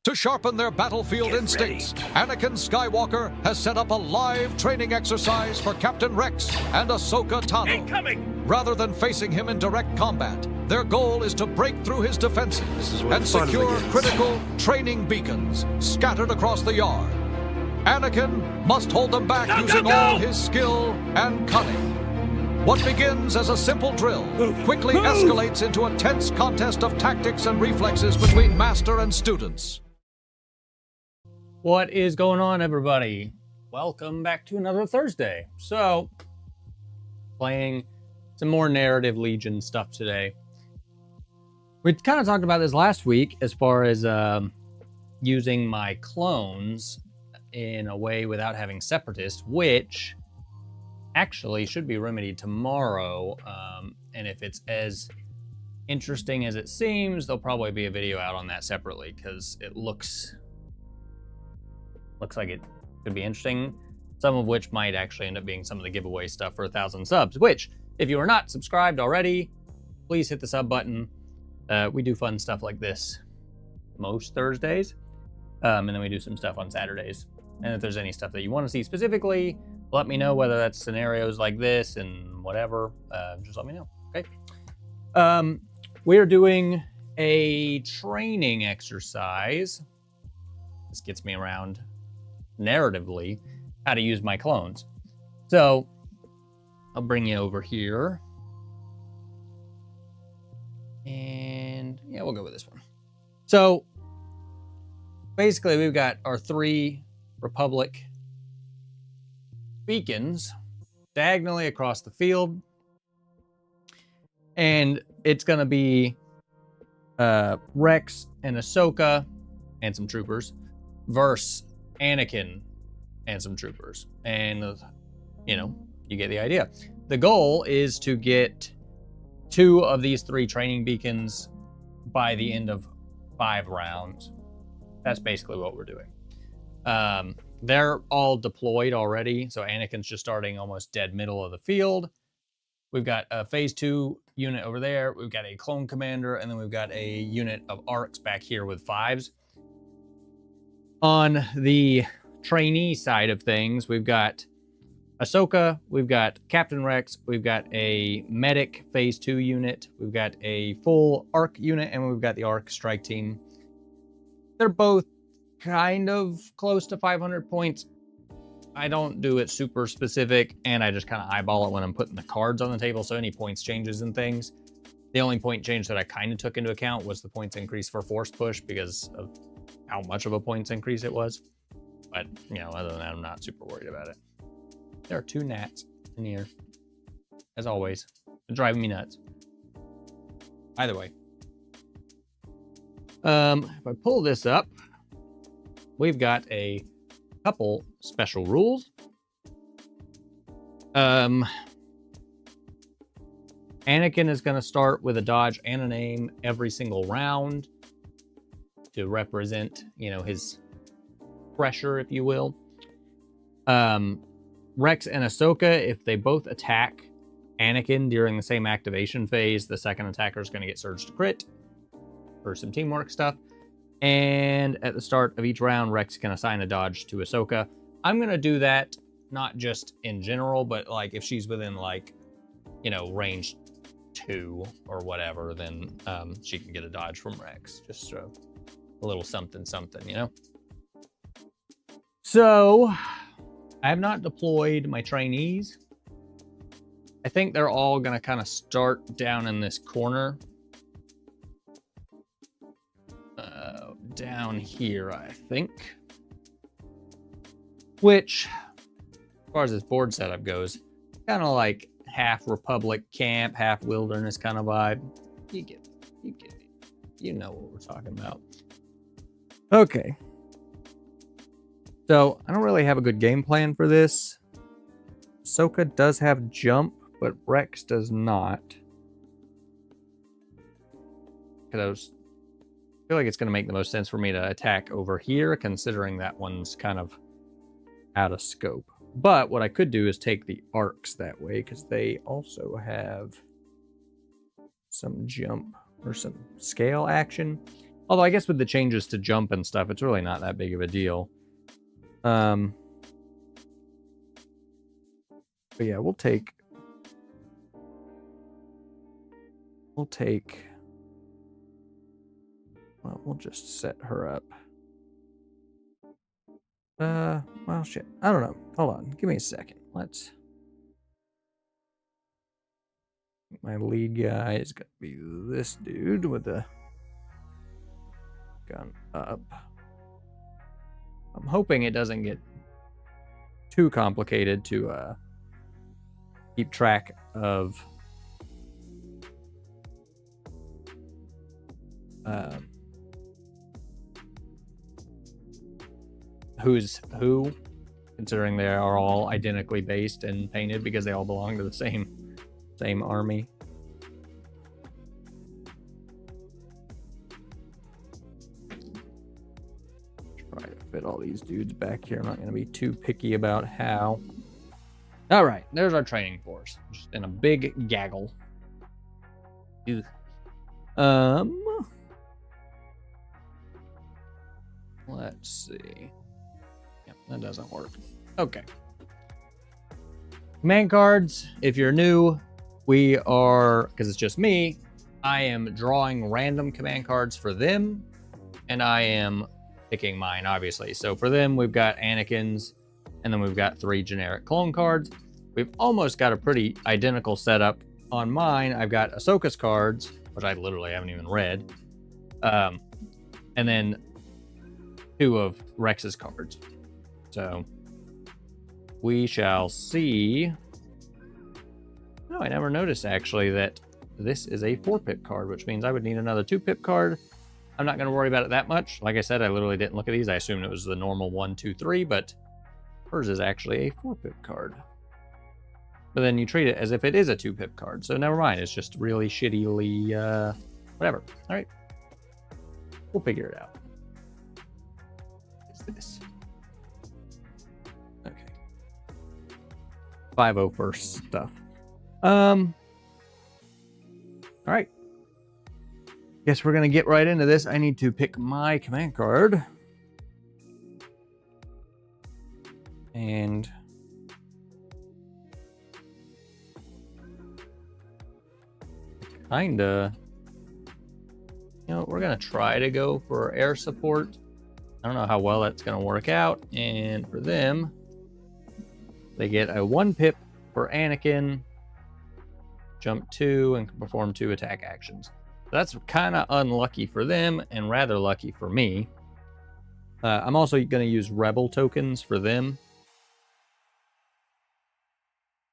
To sharpen their battlefield instincts, Anakin Skywalker has set up a live training exercise for Captain Rex and Ahsoka Tano. Incoming! Rather than facing him in direct combat, their goal is to break through his defenses and secure critical training beacons scattered across the yard. Anakin must hold them back using all his skill and cunning. What begins as a simple drill quickly escalates into a tense contest of tactics and reflexes between master and students. What is going on, everybody? Welcome back to another Thursday. So, playing some more Narrative Legion stuff today. We kind of talked about this last week as far as using my clones in a way without having Separatists, which actually should be remedied tomorrow. And if it's as interesting as it seems, there'll probably be a video out on that separately because it looks like it could be interesting, some of which might actually end up being some of the giveaway stuff for 1,000 subs, which, if you are not subscribed already, please hit the sub button. We do fun stuff like this most Thursdays, and then we do some stuff on Saturdays. And if there's any stuff that you want to see specifically, let me know, whether that's scenarios like this and whatever. Just let me know, okay? We are doing a training exercise. This gets me around narratively how to use my clones. So I'll bring you over here. And yeah, we'll go with this one. So basically we've got our 3 Republic beacons diagonally across the field. And it's going to be Rex and Ahsoka and some troopers versus Anakin and some troopers. And, you know, you get the idea. The goal is to get 2 of these 3 training beacons by the end of 5 rounds. That's basically what we're doing. They're all deployed already, so Anakin's just starting almost dead middle of the field. We've got a Phase 2 unit over there. We've got a clone commander, and then we've got a unit of ARCs back here with 5s. On the trainee side of things, we've got Ahsoka, we've got Captain Rex, we've got a medic Phase 2 unit, we've got a full ARC unit, and we've got the ARC strike team. They're both kind of close to 500 points. I don't do it super specific, and I just kind of eyeball it when I'm putting the cards on the table, so any points changes and things. The only point change that I kind of took into account was the points increase for Force Push because of how much of a points increase it was. But, you know, other than that, I'm not super worried about it. There are 2 gnats in here, as always. They're driving me nuts. Either way. If I pull this up, we've got a couple special rules. Anakin is going to start with a dodge and an aim every single round to represent, you know, his pressure, if you will. Rex and Ahsoka, if they both attack Anakin during the same activation phase, the second attacker is going to get surged to crit for some teamwork stuff. And at the start of each round, Rex can assign a dodge to Ahsoka. I'm going to do that not just in general, but like if she's within, like, you know, range 2 or whatever, then she can get a dodge from Rex. Just a little something, you know? So I have not deployed my trainees. I think they're all going to kind of start down in this corner. Down here, I think. Which, as far as this board setup goes, kind of like half Republic camp, half wilderness kind of vibe. You get it. You know what we're talking about. Okay. So, I don't really have a good game plan for this. Ahsoka does have jump, but Rex does not. Because I feel like it's going to make the most sense for me to attack over here, considering that one's kind of out of scope. But what I could do is take the arcs that way, because they also have some jump or some scale action. Although I guess with the changes to jump and stuff, it's really not that big of a deal. But yeah, we'll take... Well, we'll just set her up. Well, shit. I don't know. Hold on. Give me a second. Let's... My lead guy is going to be this dude with the gun up. I'm hoping it doesn't get too complicated to keep track of who's who, considering they are all identically based and painted because they all belong to the same army. Try to fit all these dudes back here. I'm not going to be too picky about how. All right, there's our training force, just in a big gaggle. Ew. Let's see. Yep, that doesn't work. Okay. Command cards, if you're new, we are, because it's just me, I am drawing random command cards for them, and I am picking mine, obviously. So for them, we've got Anakin's, and then we've got 3 generic clone cards. We've almost got a pretty identical setup on mine. I've got Ahsoka's cards, which I literally haven't even read, and then 2 of Rex's cards. So we shall see. No, I never noticed actually that this is a 4-pip card, which means I would need another 2-pip card. I'm not going to worry about it that much. Like I said, I literally didn't look at these. I assumed it was the normal 1, 2, 3, but hers is actually a 4-pip card. But then you treat it as if it is a 2-pip card. So never mind. It's just really shittily, whatever. All right. We'll figure it out. What's this? Okay. 501st stuff. All right. Guess we're gonna get right into this. I need to pick my command card. And kinda, you know, we're gonna try to go for air support. I don't know how well that's gonna work out. And for them, they get a 1-pip for Anakin, jump 2, and can perform 2 attack actions. That's kind of unlucky for them and rather lucky for me. I'm also going to use rebel tokens for them,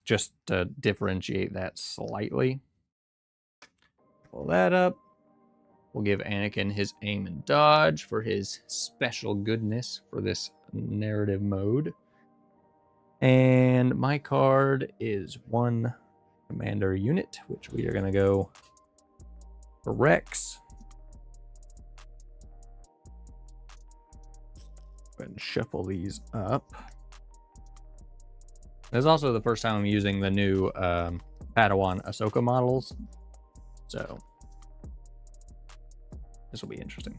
just to differentiate that slightly. Pull that up. We'll give Anakin his aim and dodge for his special goodness for this narrative mode. And my card is 1 commander unit, which we are going to go for Rex. Go ahead and shuffle these up. This is also the first time I'm using the new Padawan Ahsoka models, so this will be interesting.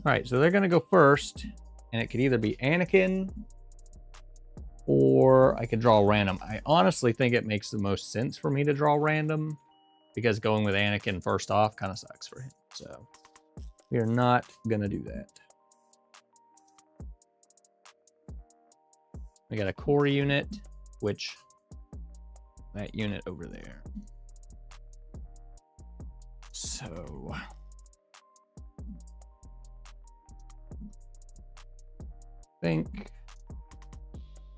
All right, so they're going to go first, and it could either be Anakin or I could draw random. I honestly think it makes the most sense for me to draw random because going with Anakin first off kind of sucks for him. So we are not going to do that. We got a core unit, which that unit over there. So I think,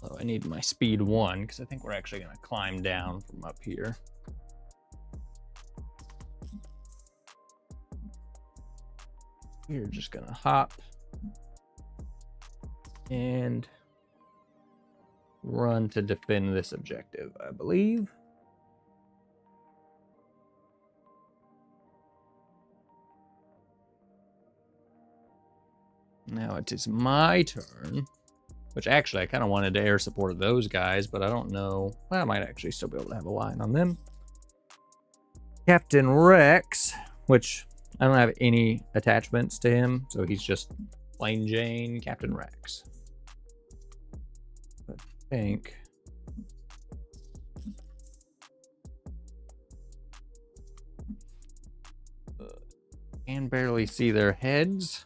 oh, I need my speed 1 because I think we're actually going to climb down from up here. We're just going to hop and run to defend this objective, I believe. Now it is my turn, which actually I kind of wanted to air support those guys, but I don't know. Well, I might actually still be able to have a line on them. Captain Rex, which I don't have any attachments to him, so he's just plain Jane Captain Rex. I think can barely see their heads.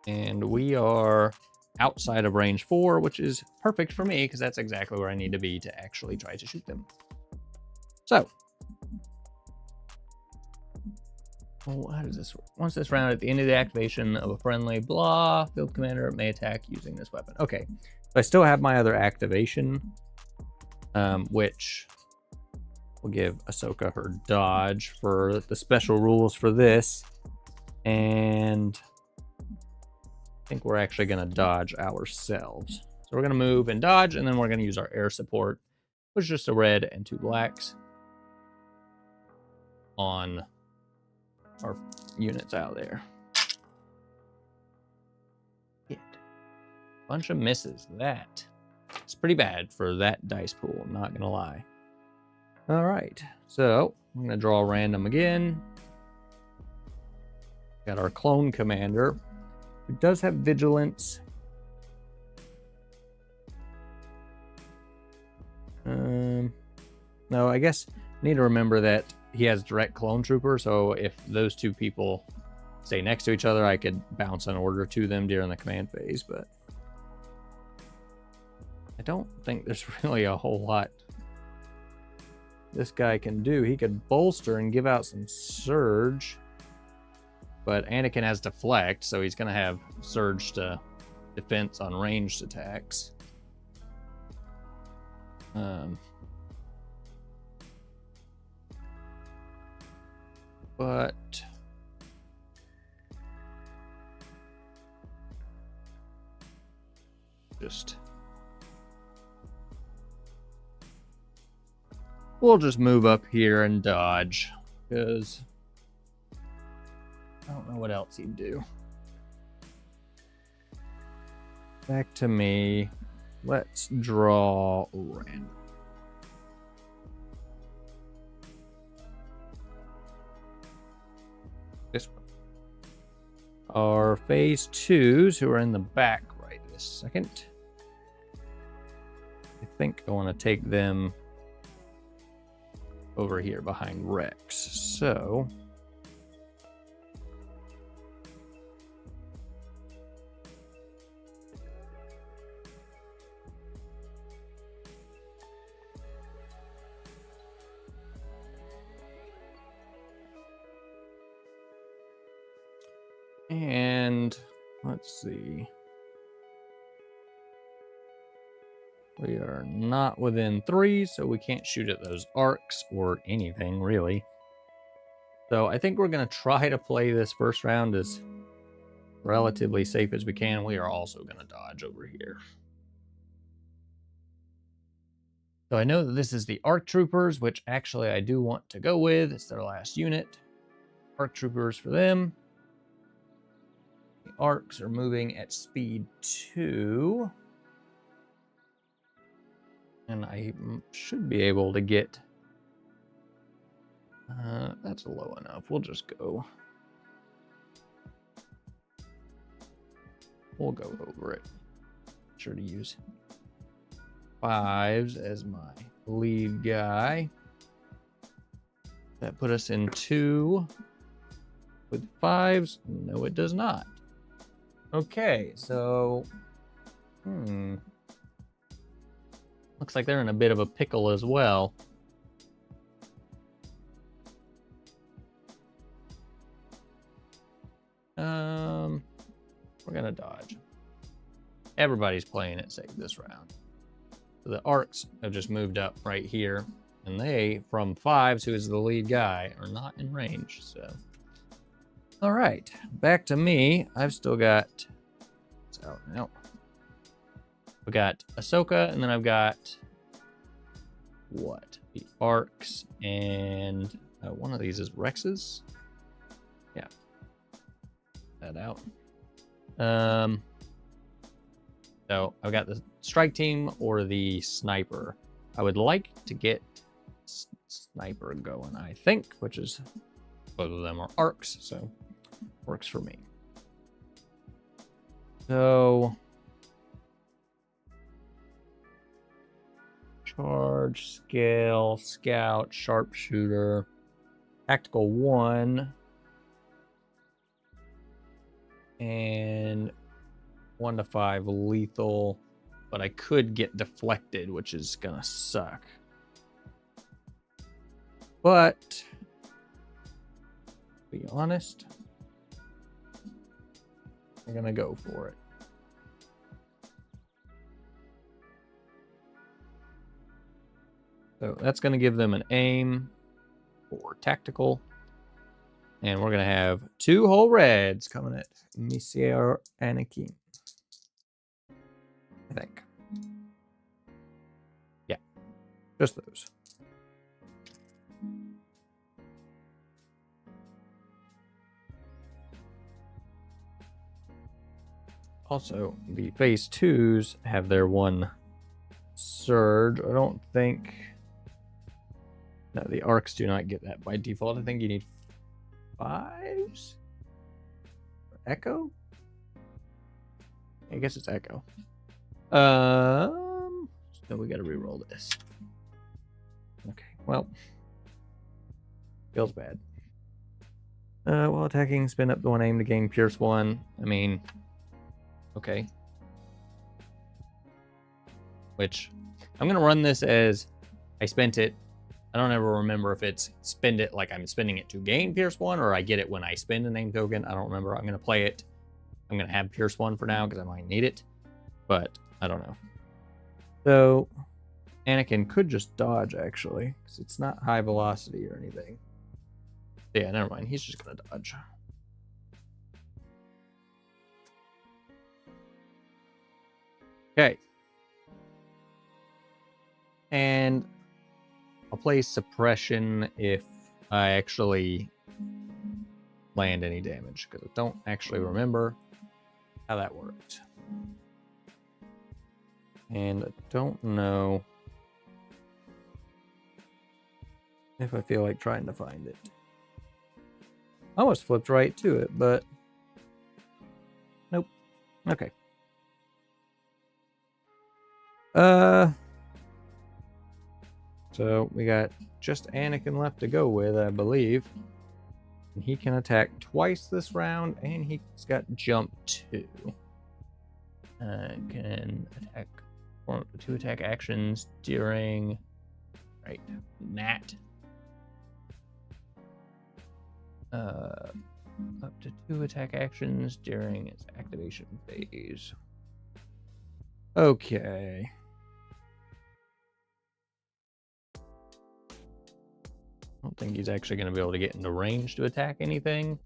And we are outside of range 4, which is perfect for me because that's exactly where I need to be to actually try to shoot them. So, well, how does this work? Once this round, at the end of the activation of a friendly blah, field commander may attack using this weapon. Okay, so I still have my other activation, which will give Ahsoka her dodge for the special rules for this. And I think we're actually going to dodge ourselves. So we're going to move and dodge, and then we're going to use our air support, which is just a red and 2 blacks on our units out there. Hit. Bunch of misses. That is pretty bad for that dice pool, I'm not going to lie. All right, so I'm going to draw random again. Got our clone commander, who does have vigilance. No, I guess I need to remember that he has direct clone trooper, so if those two people stay next to each other, I could bounce an order to them during the command phase, but I don't think there's really a whole lot this guy can do. He could bolster and give out some surge, but Anakin has deflect, so he's going to have surge to defense on ranged attacks. But we'll just move up here and dodge, because I don't know what else he'd do. Back to me. Let's draw random. This one. Our phase 2s, who are in the back right this second. I think I want to take them over here behind Rex. So and let's see. We are not within 3, so we can't shoot at those arcs or anything, really. So I think we're going to try to play this first round as relatively safe as we can. We are also going to dodge over here. So I know that this is the ARC Troopers, which actually I do want to go with. It's their last unit. ARC Troopers for them. The ARCs are moving at speed 2. And I should be able to get... that's low enough. We'll just go. We'll go over it. Sure to use 5s as my lead guy. That put us in 2 with 5s. No, it does not. Okay, so... looks like they're in a bit of a pickle as well. We're gonna dodge. Everybody's playing it safe this round. So the arcs have just moved up right here, and they, from 5s, who is the lead guy, are not in range. So, all right, back to me. I've still got. It's out now. We got Ahsoka, and then I've got what? The arcs, and one of these is Rex's. Yeah, that out. So I've got the strike team or the sniper. I would like to get sniper going, I think, which is both of them are arcs, so works for me. So charge, scale, scout, sharpshooter, tactical 1, and 1 to 5 lethal, but I could get deflected, which is gonna suck. But to be honest, I'm gonna go for it. So that's gonna give them an aim for tactical. And we're gonna have 2 whole reds coming at Monsieur Anakin. I think. Yeah. Just those. Also, the phase 2s have their 1 surge. I don't think... No, the arcs do not get that by default. I think you need 5s? Echo? I guess it's Echo. So we gotta re-roll this. Okay, well. Feels bad. While attacking, spin up the 1 aim to gain Pierce 1. I mean... Okay. Which, I'm going to run this as I spent it. I don't ever remember if it's spend it like I'm spending it to gain Pierce 1 or I get it when I spend a name token. I don't remember. I'm going to play it. I'm going to have Pierce 1 for now because I might need it. But I don't know. So, Anakin could just dodge actually because it's not high velocity or anything. Yeah, never mind. He's just going to dodge. Okay. And I'll play suppression if I actually land any damage, because I don't actually remember how that worked. And I don't know if I feel like trying to find it. I almost flipped right to it, but nope. Okay. So we got just Anakin left to go with, I believe. And he can attack twice this round, and he's got jump 2. Can attack 2 attack actions during Nat. Up to 2 attack actions during its activation phase. Okay. I don't think he's actually going to be able to get into range to attack anything.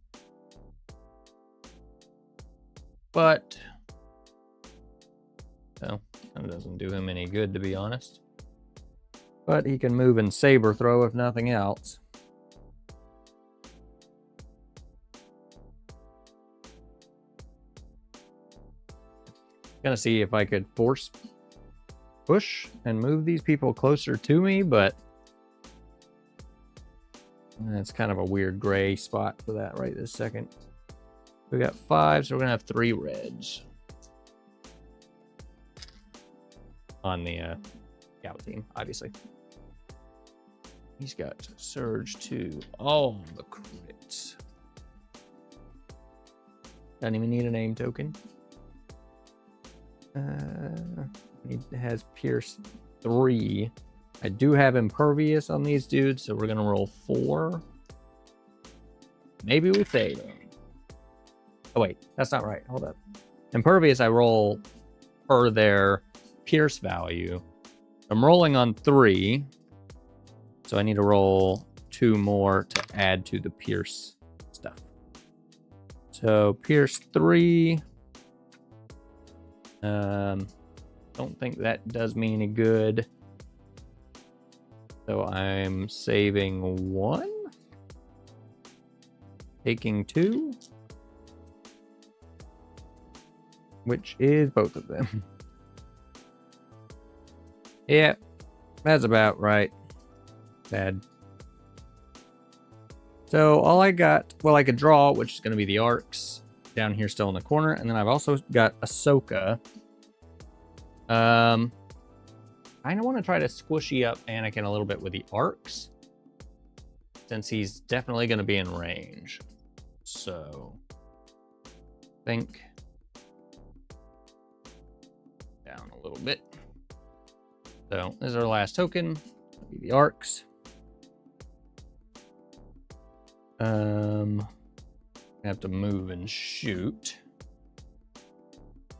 But, well, that doesn't do him any good, to be honest. But he can move and saber throw if nothing else. Gonna see if I could force push and move these people closer to me, but that's kind of a weird gray spot for that right this second. We got 5, so we're gonna have 3 reds on the scout team, obviously. He's got surge 2, all the crits. Doesn't even need a name token. He has Pierce 3. I do have Impervious on these dudes, so we're gonna roll 4. Maybe we fade. Oh wait, that's not right. Hold up. Impervious I roll per their Pierce value. I'm rolling on 3, so I need to roll 2 more to add to the Pierce stuff. So Pierce 3. Don't think that does me any good. So I'm saving 1. Taking 2. Which is both of them. Yeah, that's about right. Bad. So all I got, well, I could draw, which is going to be the arcs down here still in the corner. And then I've also got Ahsoka. I kind of want to try to squishy up Anakin a little bit with the arcs, since he's definitely going to be in range. So I think down a little bit. So this is our last token. That'll be the arcs. Have to move and shoot.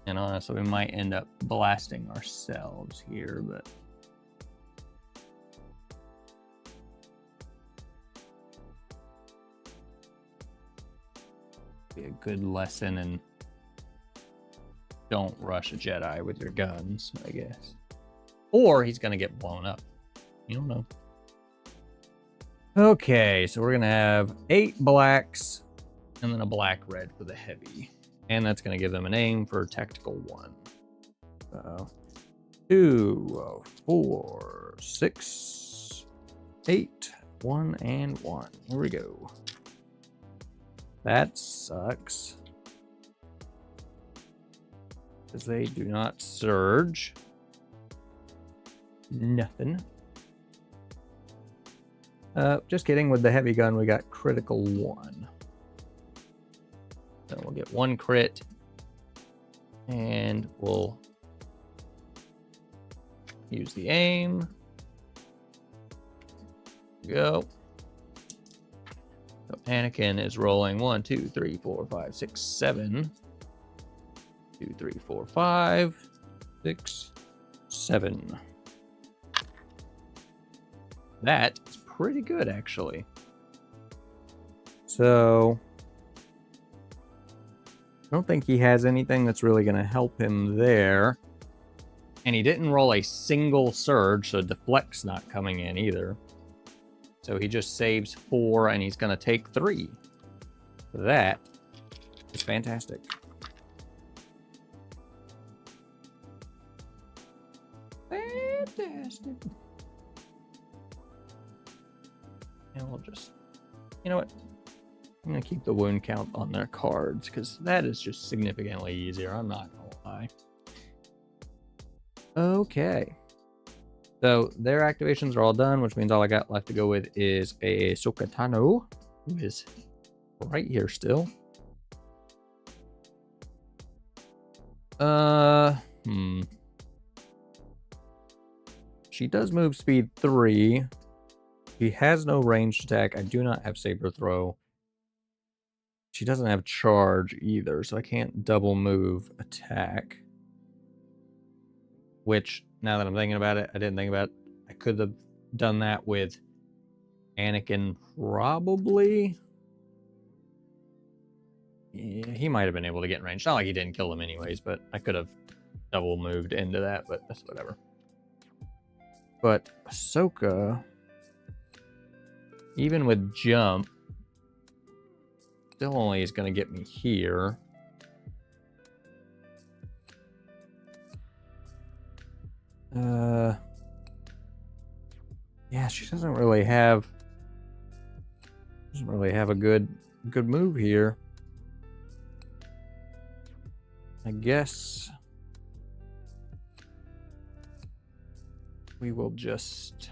And honestly, we might end up blasting ourselves here, but be a good lesson in don't rush a Jedi with your guns, I guess. Or he's gonna get blown up. You don't know. Okay, so we're gonna have 8 blacks and then a black-red for the heavy. And that's gonna give them an aim for tactical 1. So 2, 4, 6, 8, 1, and 1. Here we go. That sucks, because they do not surge. Nothing. Just kidding. With the heavy gun, we got critical 1. So we'll get 1 crit, and we'll use the aim. Go. So Anakin is rolling 1, 2, 3, 4, 5, 6, 7. 2, 3, 4, 5, 6, 7. That is pretty good, actually. So I don't think he has anything that's really going to help him there. And he didn't roll a single surge, so deflect's not coming in either. So he just saves 4, and he's going to take 3. That is fantastic. Fantastic. And we'll just, you know what? I'm going to keep the wound count on their cards, because that is just significantly easier. I'm not going to lie. Okay. So their activations are all done, which means all I got left to go with is a Ahsoka Tano, who is right here still. She does move speed 3. She has no ranged attack. I do not have saber throw. She doesn't have charge either, so I can't double move attack. Which, now that I'm thinking about it, I didn't think about it. I could have done that with Anakin, probably. Yeah, he might have been able to get in range. Not like he didn't kill him anyways, but I could have double moved into that, but that's whatever. But Ahsoka, even with jump, still only is going to get me here. Yeah, she doesn't really have a good move here. I guess we will just,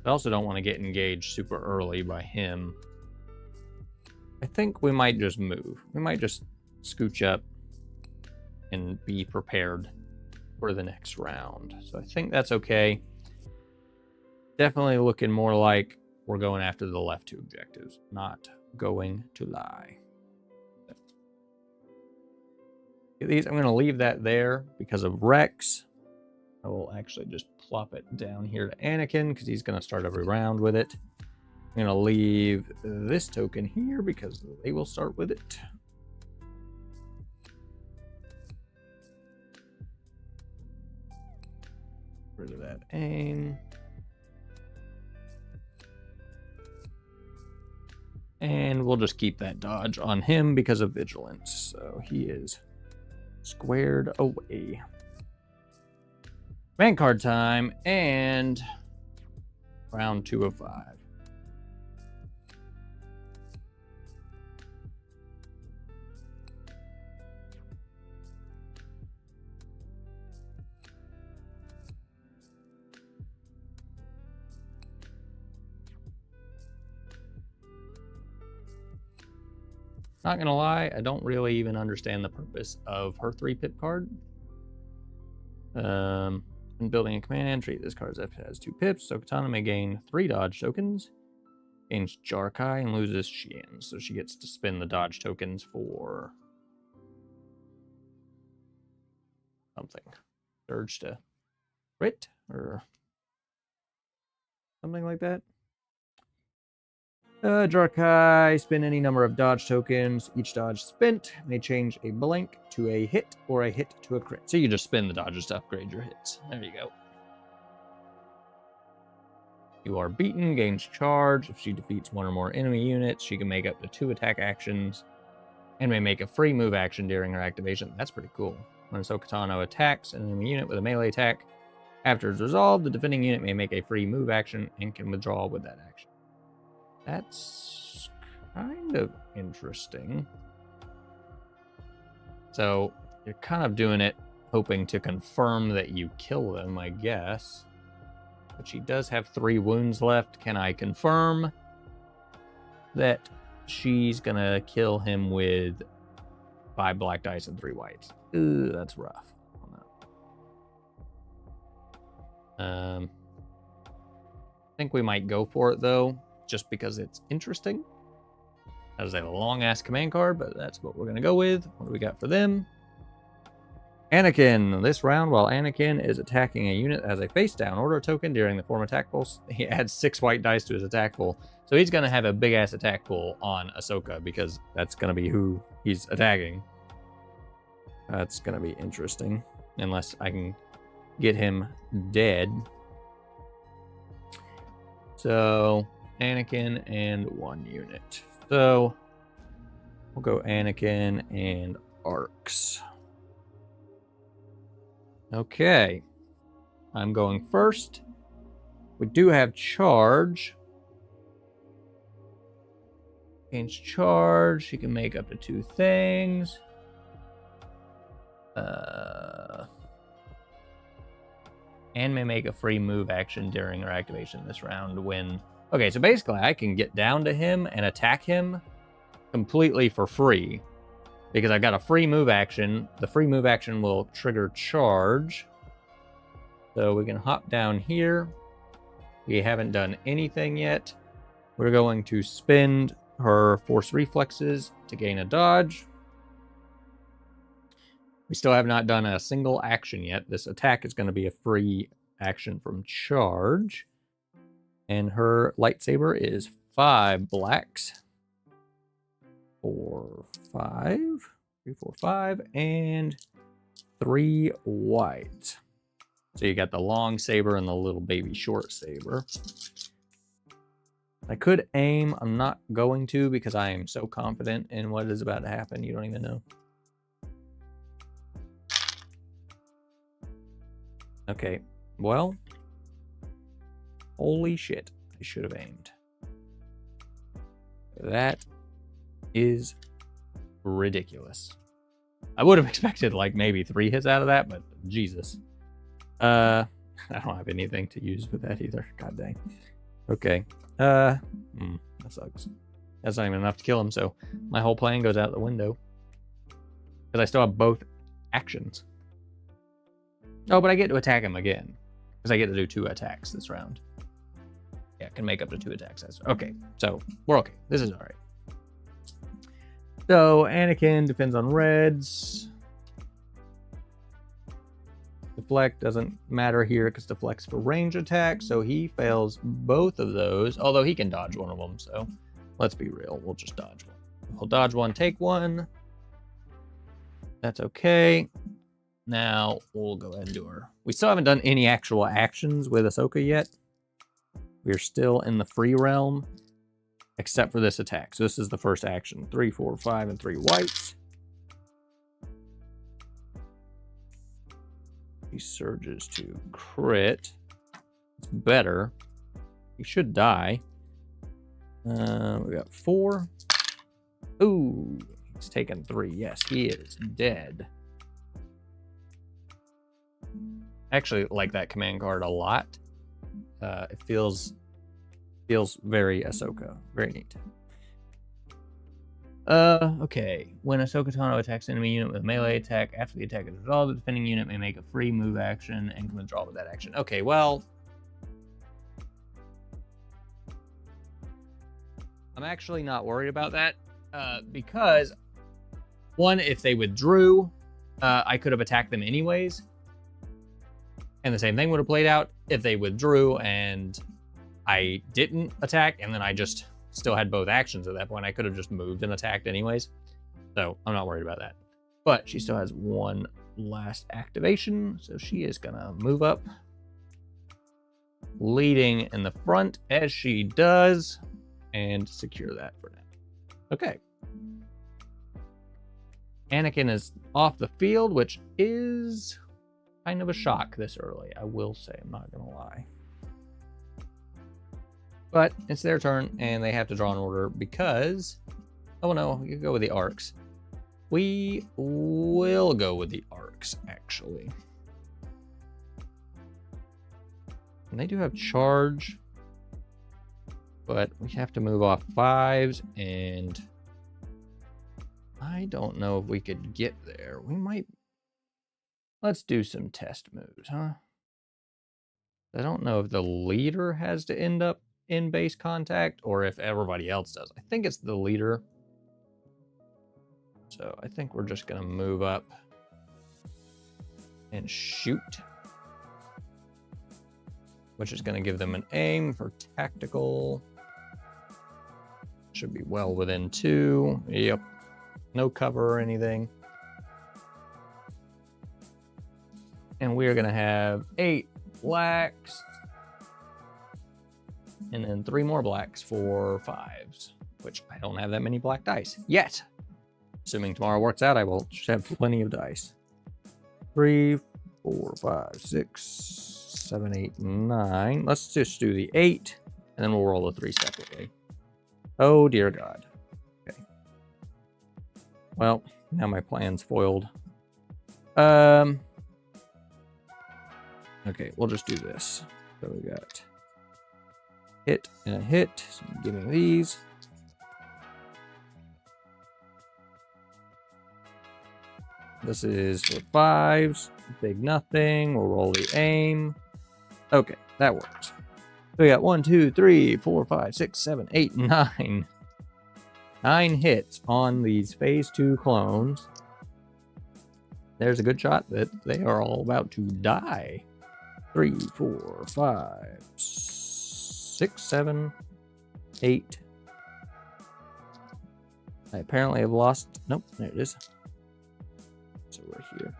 I also don't want to get engaged super early by him. I think we might just move. We might just scooch up and be prepared for the next round. So I think that's okay. Definitely looking more like we're going after the left 2 objectives. Not going to lie. These, I'm going to leave that there because of Rex. I will actually just plop it down here to Anakin because he's going to start every round with it. I'm going to leave this token here because they will start with it. Rid of that aim. And we'll just keep that dodge on him because of vigilance. So he is squared away. Command card time, and round 2 of 5. Not gonna lie, I don't really even understand the purpose of her 3-pip card. When building a command entry, this card has 2 pips. So Katana may gain 3 dodge tokens, gains Jarkai, and loses Xian. So she gets to spin the dodge tokens for something. Surge to crit or something like that. Jarkai, spin any number of dodge tokens. Each dodge spent may change a blank to a hit or a hit to a crit. So you just spin the dodges to upgrade your hits. There you go. You are beaten, gains charge. If she defeats 1 or more enemy units, she can make up to 2 attack actions and may make a free move action during her activation. That's pretty cool. When Ahsoka Tano attacks an enemy unit with a melee attack, after it's resolved, the defending unit may make a free move action and can withdraw with that action. That's kind of interesting. So you're kind of doing it hoping to confirm that you kill them, I guess. But she does have 3 wounds left. Can I confirm that she's gonna kill him with 5 black dice and 3 whites? Ooh, that's rough. I think we might go for it though, just because it's interesting. That is a long-ass command card, but that's what we're going to go with. What do we got for them? Anakin. This round, while Anakin is attacking a unit as a face-down order token during the form attack pool, he adds 6 white dice to his attack pool. So he's going to have a big-ass attack pool on Ahsoka, because that's going to be who he's attacking. That's going to be interesting, unless I can get him dead. So Anakin and 1 unit. So we'll go Anakin and arcs. Okay. I'm going first. We do have charge. Gains charge. She can make up to 2 things. And may make a free move action during her activation this round when... Okay, so basically I can get down to him and attack him completely for free. Because I got a free move action. The free move action will trigger charge. So we can hop down here. We haven't done anything yet. We're going to spend her force reflexes to gain a dodge. We still have not done a single action yet. This attack is going to be a free action from charge. And her lightsaber is 5 blacks. 4, 5. 3, 4, 5. And 3 white. So you got the long saber and the little baby short saber. I could aim. I'm not going to because I am so confident in what is about to happen. You don't even know. Okay, well, holy shit, I should have aimed. That is ridiculous. I would have expected like maybe 3 hits out of that, but Jesus. I don't have anything to use with that either. God dang. Okay. That sucks. That's not even enough to kill him, so my whole plan goes out the window. Because I still have both actions. Oh, but I get to attack him again. Because I get to do 2 attacks this round. Yeah, I can make up to 2 attacks. Okay, so we're okay. This is alright. So, Anakin depends on reds. Deflect doesn't matter here because deflect's for range attack, so he fails both of those. Although he can dodge one of them, so let's be real. We'll just dodge one. We'll dodge one, take one. That's okay. Now, we'll go ahead and do her. We still haven't done any actual actions with Ahsoka yet. We're still in the free realm, except for this attack. So this is the first action. 3, 4, 5, and 3 whites. He surges to crit. It's better. He should die. We got 4. Ooh, he's taken 3. Yes, he is dead. I actually like that command card a lot. It feels very Ahsoka. Very neat. Okay. When Ahsoka Tano attacks enemy unit with a melee attack, after the attack is resolved, the defending unit may make a free move action and can withdraw with that action. Okay, well, I'm actually not worried about that, because one, if they withdrew, I could have attacked them anyways, and the same thing would have played out if they withdrew and I didn't attack, and then I just still had both actions at that point. I could have just moved and attacked anyways. So I'm not worried about that. But she still has one last activation. So she is going to move up, leading in the front as she does, and secure that for now. Okay. Anakin is off the field, which is kind of a shock this early, I will say. I'm not going to lie. But it's their turn, and they have to draw an order because... Oh no, you go with the arcs. We will go with the arcs, actually. And they do have charge, but we have to move off 5s, and I don't know if we could get there. We might... Let's do some test moves, huh? I don't know if the leader has to end up in base contact or if everybody else does. I think it's the leader. So I think we're just going to move up and shoot, which is going to give them an aim for tactical. Should be well within 2. Yep. No cover or anything. And we're going to have 8 blacks. And then 3 more blacks for 5s, which I don't have that many black dice yet. Assuming tomorrow works out, I will just have plenty of dice. 3, 4, 5, 6, 7, 8, 9. Let's just do the 8, and then we'll roll the 3 separately. Oh, dear God. Okay. Well, now my plan's foiled. Okay, we'll just do this. So we got hit and a hit. So give me these. This is for 5s. Big nothing. We'll roll the aim. Okay, that works. So we got 1, 2, 3, 4, 5, 6, 7, 8, 9. 9 hits on these phase 2 clones. There's a good shot that they are all about to die. 3, 4, 5, 6, 7, 8. I apparently have lost. Nope, there it is. So we're here.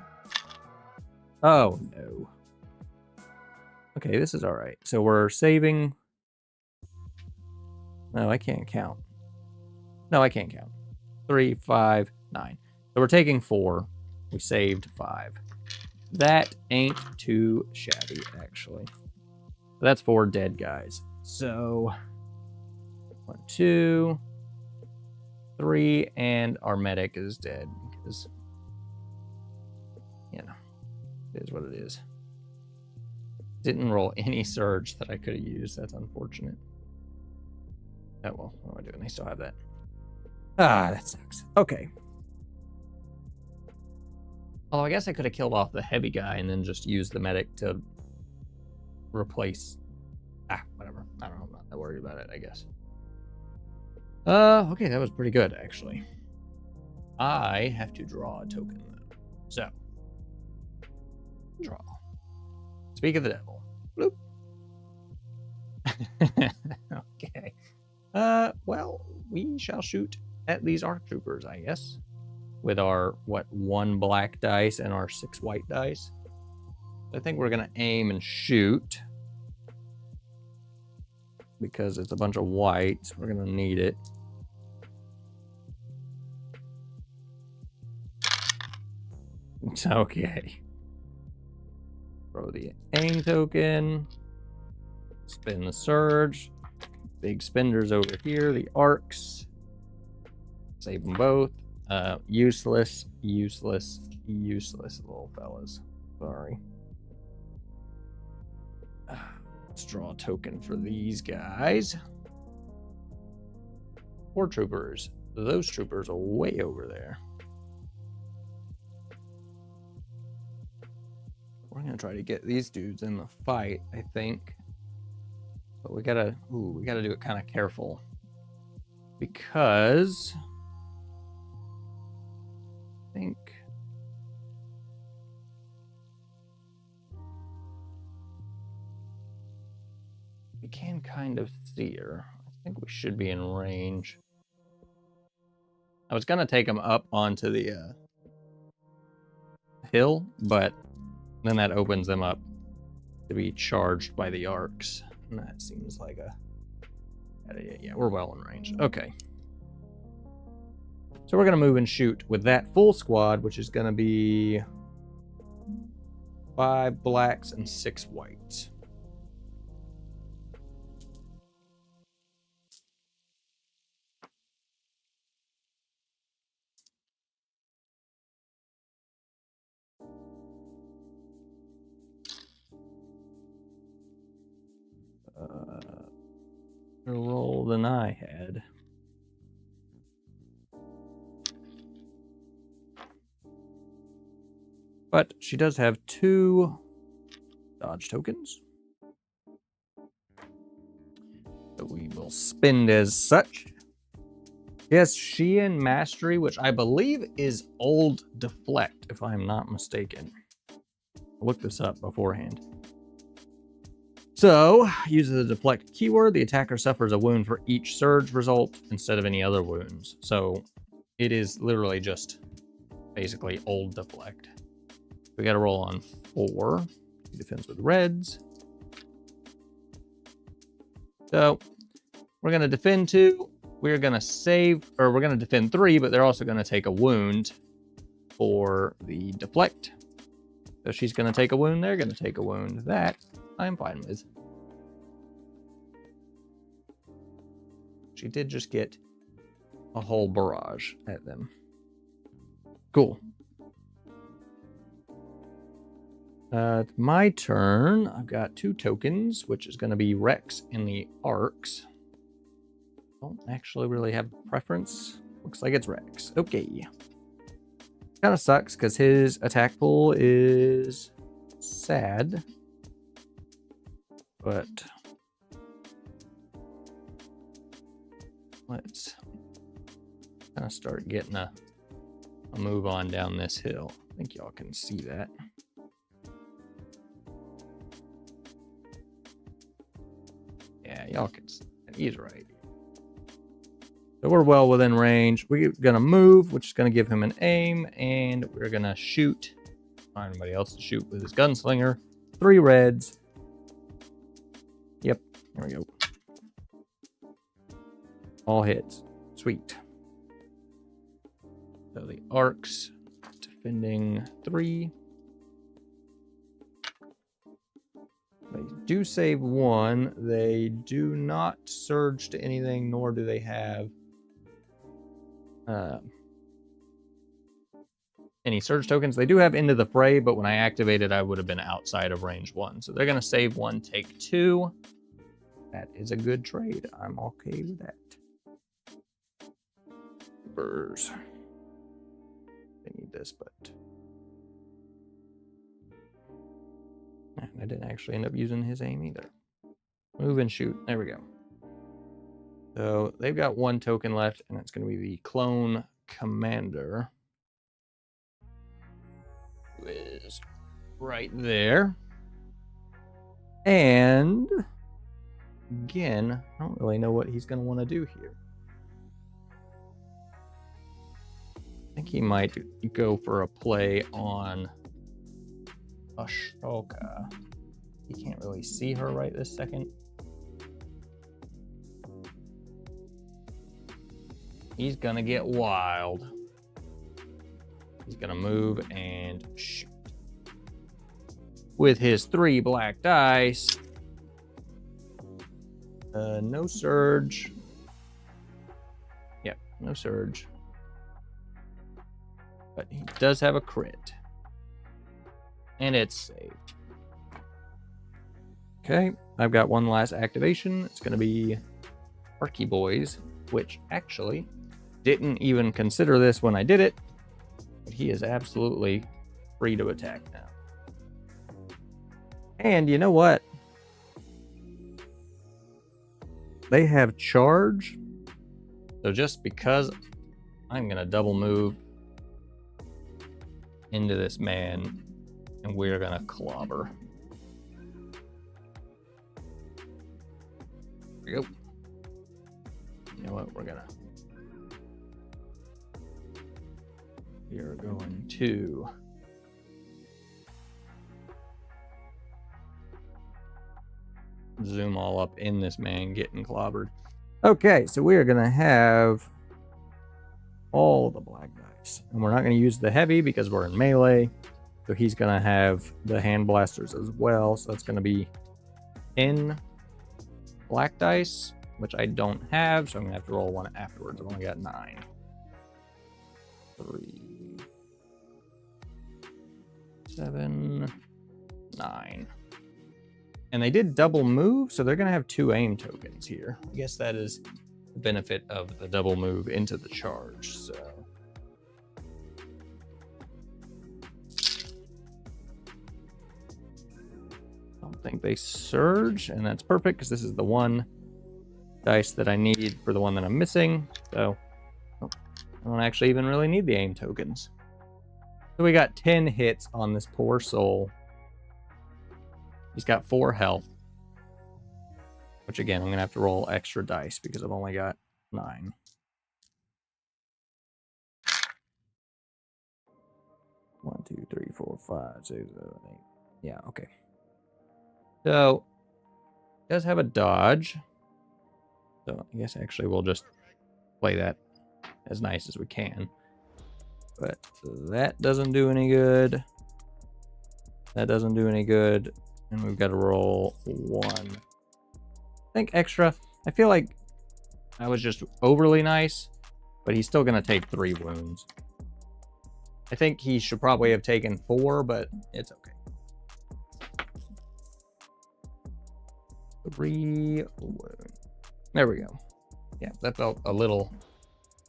Oh, no. Okay, this is all right. So we're saving. No, I can't count. No, I can't count. 3, 5, 9. So we're taking 4. We saved 5. That ain't too shabby, actually. That's 4 dead guys. So 1, 2, 3, and our medic is dead because, you know, it is what it is. Didn't roll any surge that I could have used. That's unfortunate. Oh well, what am I doing? They still have that. Ah, that sucks. Okay. Although I guess I could have killed off the heavy guy and then just used the medic to replace. Whatever. I don't know. I'm not that worried about it, I guess. Okay, that was pretty good, actually. I have to draw a token, though. So, draw. Speak of the devil. Bloop. Okay. Well, we shall shoot at these ARC troopers, I guess. With our, 1 black dice and our 6 white dice. I think we're going to aim and shoot. Because it's a bunch of whites. We're going to need it. It's okay. Throw the aim token. Spin the surge. Big spenders over here. The arcs. Save them both. Useless little fellas. Sorry. Let's draw a token for these guys. 4 troopers. Those troopers are way over there. We're gonna try to get these dudes in the fight, I think. But we gotta do it kind of careful. Because I think we can kind of see her. I think we should be in range. I was gonna take them up onto the hill, but then that opens them up to be charged by the arcs. And that seems like yeah, we're well in range. Okay. So we're going to move and shoot with that full squad, which is going to be 5 blacks and 6 whites. Roll than I had. But she does have 2 dodge tokens. So we will spend as such. Yes, Sheehan Mastery, which I believe is old Deflect, if I'm not mistaken. I'll look this up beforehand. So, uses the deflect keyword, the attacker suffers a wound for each surge result instead of any other wounds. So, it is literally just basically old deflect. We got to roll on 4. He defends with reds. So, we're going to defend 2. We're going to save, or we're going to defend 3, but they're also going to take a wound for the deflect. So, she's going to take a wound. They're going to take a wound. That I'm fine with. She did just get a whole barrage at them. Cool. My turn. I've got 2 tokens, which is going to be Rex and the arcs. Don't actually really have a preference. Looks like it's Rex. Okay. Kind of sucks because his attack pool is sad. But let's kind of start getting a move on down this hill. I think y'all can see that. Yeah, y'all can see that. He's right. So we're well within range. We're going to move, which is going to give him an aim, and we're going to shoot. Find anybody else to shoot with his gunslinger. 3 reds. Yep, there we go. All hits. Sweet. So the arcs defending 3. They do save 1. They do not surge to anything, nor do they have any surge tokens. They do have Into the Fray, but when I activated, I would have been outside of range 1. So they're going to save 1, take 2. That is a good trade. I'm okay with that. Burrs. They need this, but I didn't actually end up using his aim either. Move and shoot. There we go. So they've got 1 token left, and it's going to be the clone commander, who is right there. And again, I don't really know what he's going to want to do here. I think he might go for a play on Ahsoka. He can't really see her right this second. He's gonna get wild. He's gonna move and shoot. With his 3 black dice. No surge. Yep, no surge. But he does have a crit. And it's saved. Okay, I've got 1 last activation. It's going to be Arky Boys, which actually Didn't even consider this when I did it, but he is absolutely free to attack now. And you know what? They have charge. So just because I'm going to double move into this man, and we're going to clobber. There we go. You know what? We are going to zoom all up in this man getting clobbered. Okay, so we are going to have all the black dice. And we're not going to use the heavy because we're in melee. So he's going to have the hand blasters as well. So that's going to be 10 black dice, which I don't have. So I'm going to have to roll one afterwards. I've only got 9. 3, 7, 9. And they did double move, so they're going to have 2 aim tokens here. I guess that is the benefit of the double move into the charge. So I don't think they surge, and that's perfect because this is the one dice that I need for the one that I'm missing. So I don't actually even really need the aim tokens. So we got 10 hits on this poor soul. He's got 4 health, which again, I'm going to have to roll extra dice because I've only got 9. One, 2, 3, 4, 5, 6, 7, 8. Yeah, okay. So, it does have a dodge. So, I guess actually we'll just play that as nice as we can. But that doesn't do any good. That doesn't do any good. And we've got to roll 1. I think extra. I feel like I was just overly nice, but he's still going to take 3 wounds. I think he should probably have taken 4, but it's okay. 3 wounds. There we go. Yeah, that felt a little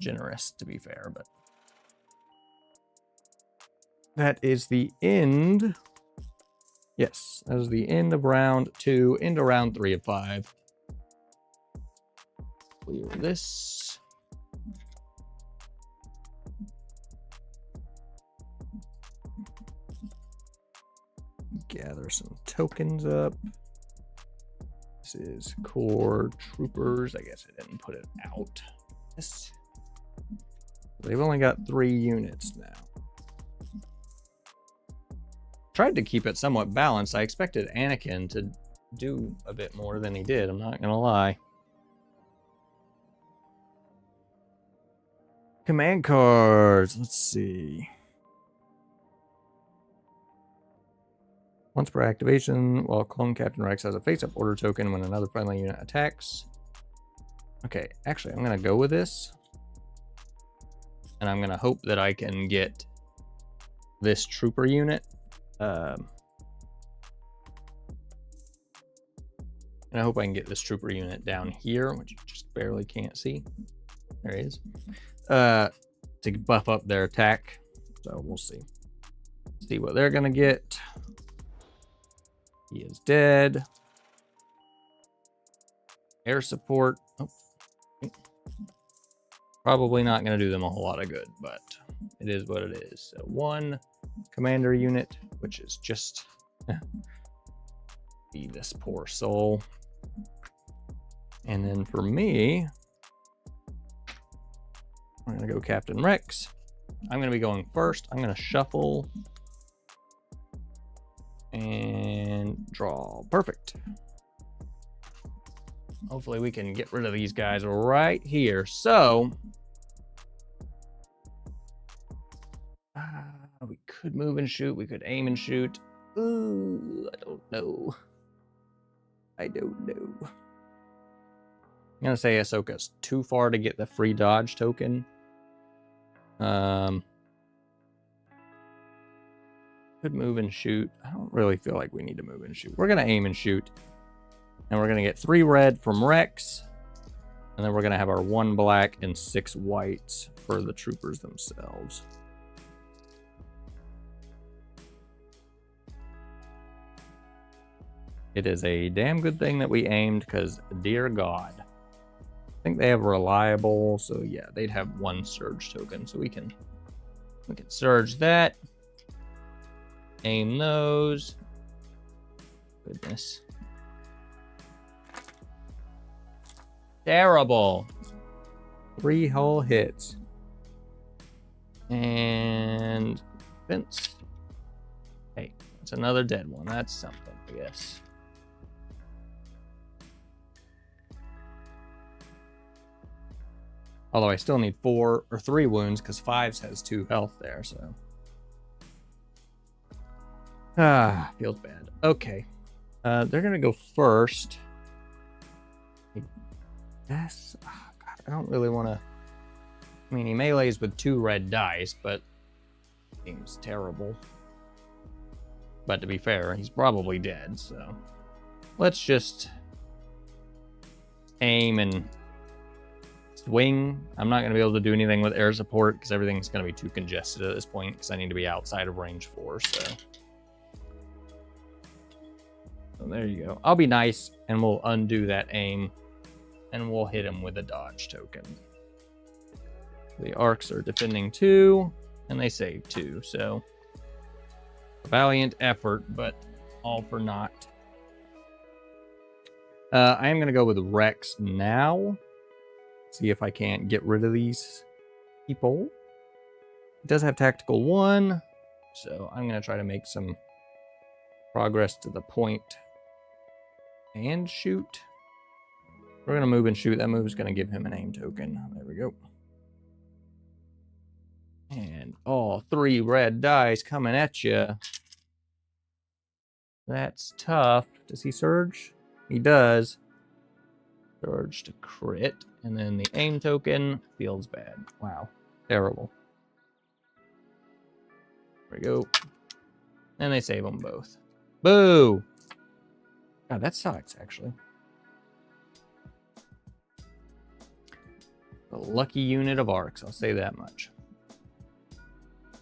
generous, to be fair, but that is the end. Yes, that is the end of round 2, into round 3 of 5. Clear this. Gather some tokens up. This is core troopers. I guess I didn't put it out. Yes. They've only got 3 units now. Tried to keep it somewhat balanced. I expected Anakin to do a bit more than he did. I'm not gonna lie. Command cards. Let's see. Once per activation, while Clone Captain Rex has a face-up order token when another friendly unit attacks. Okay, actually, I'm gonna go with this. And I'm gonna hope that I can get this trooper unit. And I hope I can get this trooper unit down here, which you just barely can't see. There he is. To buff up their attack. So we'll see. See what they're gonna get. He is dead. Air support. Oh. Probably not gonna do them a whole lot of good, but it is what it is. So 1 commander unit, which is just be this poor soul. And then for me, I'm gonna go Captain Rex. I'm gonna be going first. I'm gonna shuffle and draw. Perfect. Hopefully we can get rid of these guys right here. So we could move and shoot. We could aim and shoot. Ooh, I don't know. I don't know. I'm gonna say Ahsoka's too far to get the free dodge token. Could move and shoot. I don't really feel like we need to move and shoot. We're gonna aim and shoot. And we're gonna get 3 red from Rex. And then we're going to have our 1 black and 6 whites for the troopers themselves. It is a damn good thing that we aimed, because dear God. I think they have reliable, so yeah, they'd have 1 surge token, so we can surge that. Aim those. Goodness. Terrible. 3 hull hits. And Vince. Hey, it's another dead one. That's something, I guess. Although I still need 4 or 3 wounds, because 5s has 2 health there, so. Feels bad. Okay. They're gonna go first. Yes. Oh, God, I don't really want to. I mean, he melees with 2 red dice, but seems terrible. But to be fair, he's probably dead, so let's just aim and swing. I'm not going to be able to do anything with air support because everything's going to be too congested at this point, because I need to be outside of range 4, so there you go. I'll be nice and we'll undo that aim and we'll hit him with a dodge token. The arcs are defending 2 and they save 2, so a valiant effort, but all for naught. I am going to go with Rex now. See if I can't get rid of these people. It does have tactical 1, so I'm going to try to make some progress to the point and shoot. We're going to move and shoot. That move is going to give him an aim token. There we go. And all 3 red dice coming at you. That's tough. Does he surge? He does. Surge to crit. And then the aim token feels bad. Wow. Terrible. There we go. And they save them both. Boo! God, that sucks, actually. A lucky unit of arcs, I'll say that much.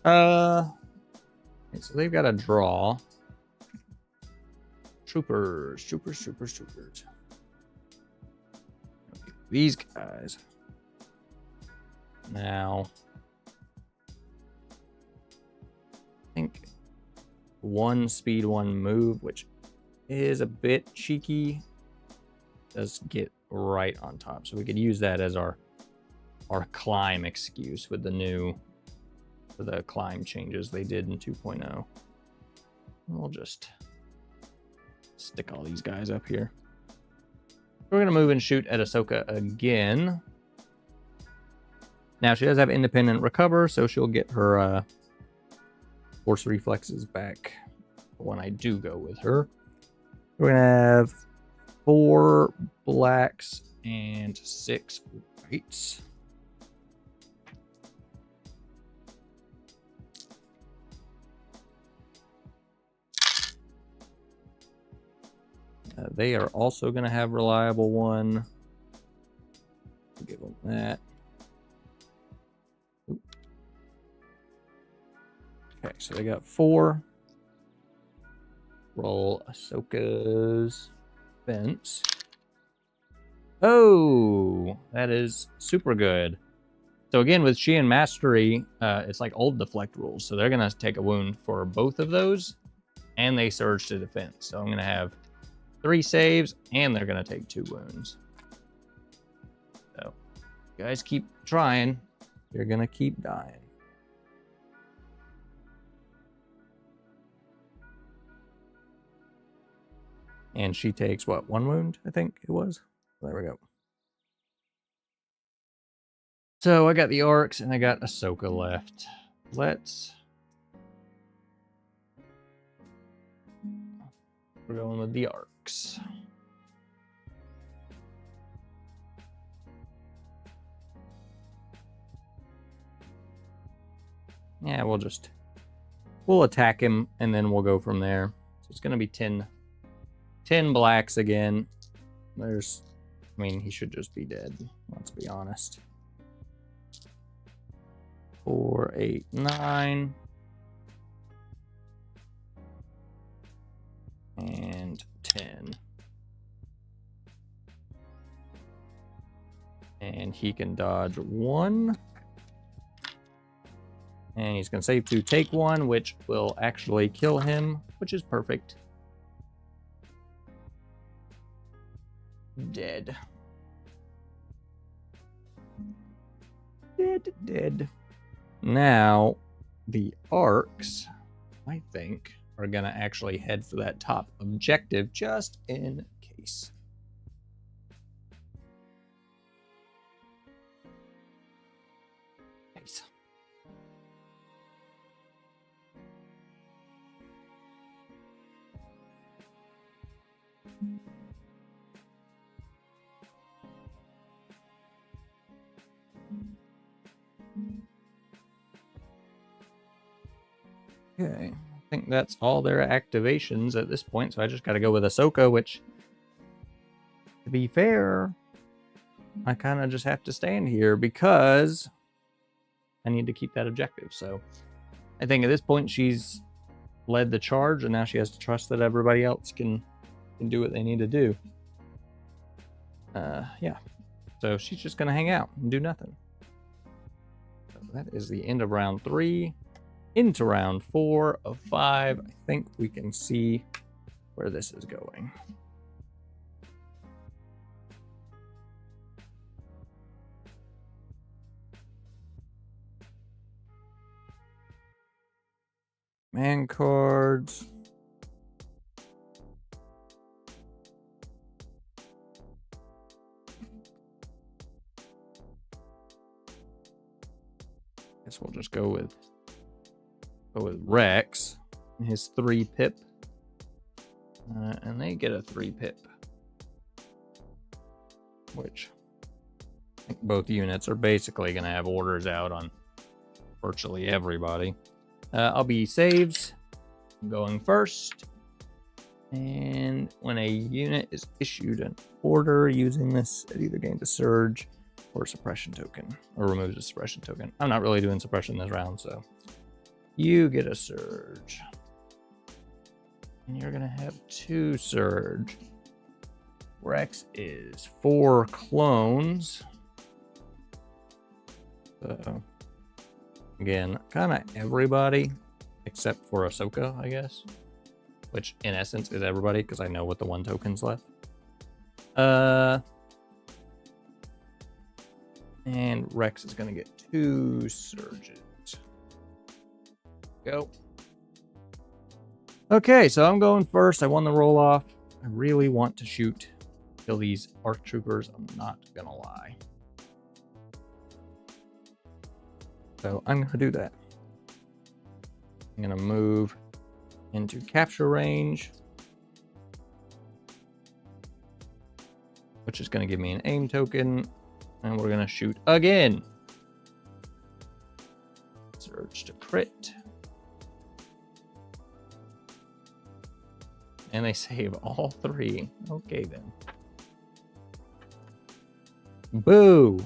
Okay, so they've got a draw. Troopers. These guys. Now, I think 1 speed, 1 move, which is a bit cheeky, does get right on top. So we could use that as our climb excuse with the climb changes they did in 2.0. We'll just stick all these guys up here. We're going to move and shoot at Ahsoka again. Now, she does have independent recover, so she'll get her force reflexes back when I do go with her. We're going to have 4 blacks and 6 whites. They are also going to have reliable 1. Give them that. Oop. Okay, so they got 4. Roll Ahsoka's fence. Oh, that is super good. So again, with Sheehan Mastery, it's like old deflect rules. So they're going to take a wound for both of those, and they surge to defense. So I'm going to have 3 saves, and they're going to take 2 wounds. So, you guys keep trying. You're going to keep dying. And she takes, what, 1 wound, I think it was? There we go. So, I got the arcs, and I got Ahsoka left. We're going with the arcs. Yeah, we'll attack him and then we'll go from there. So it's going to be 10 blacks again. There's I mean, he should just be dead. Let's be honest. 4, 8, 9. And 10. And he can dodge 1. And he's going to save to take 1, which will actually kill him, which is perfect. Dead. Dead. Now, the arcs, I think, are going to actually head for that top objective just in case. Nice. Okay, I think that's all their activations at this point, so I just got to go with Ahsoka, which, to be fair, I kind of just have to stand here because I need to keep that objective. So I think at this point she's led the charge, and now she has to trust that everybody else can do what they need to do. Yeah, so she's just going to hang out and do nothing. So that is the end of round 3. Into round 4 of 5. I think we can see where this is going. Man cards. Guess we'll just go with Rex and his 3 pip. And they get a 3 pip. Which I think both units are basically going to have orders out on virtually everybody. I'll be saves. I'm going first. And when a unit is issued an order using this, it either gains a surge or a suppression token, or removes a suppression token. I'm not really doing suppression this round, so you get a surge. And you're going to have 2 surge. Rex is 4 clones. So, again, kind of everybody except for Ahsoka, I guess. Which, in essence, is everybody, because I know what the 1 token's left. And Rex is going to get 2 surges. Go. Okay, so I'm going first. I won the roll off. I really want to kill these ARC troopers. I'm not going to lie. So I'm going to do that. I'm going to move into capture range, which is going to give me an aim token, and we're going to shoot again. Surge to crit. And they save all 3. Okay, then. Boo!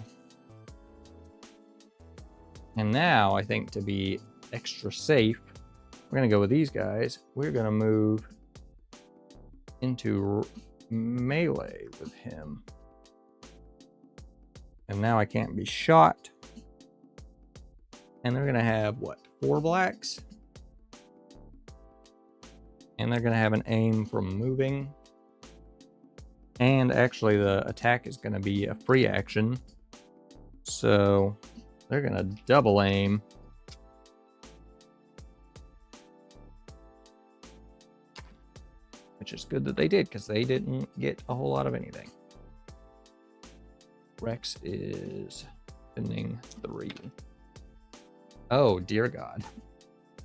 And now, I think to be extra safe, we're going to go with these guys. We're going to move into melee with him. And now I can't be shot. And they're going to have, what, 4 blacks? And they're going to have an aim from moving. And actually the attack is going to be a free action. So they're going to double aim. Which is good that they did, because they didn't get a whole lot of anything. Rex is spending 3. Oh, dear God.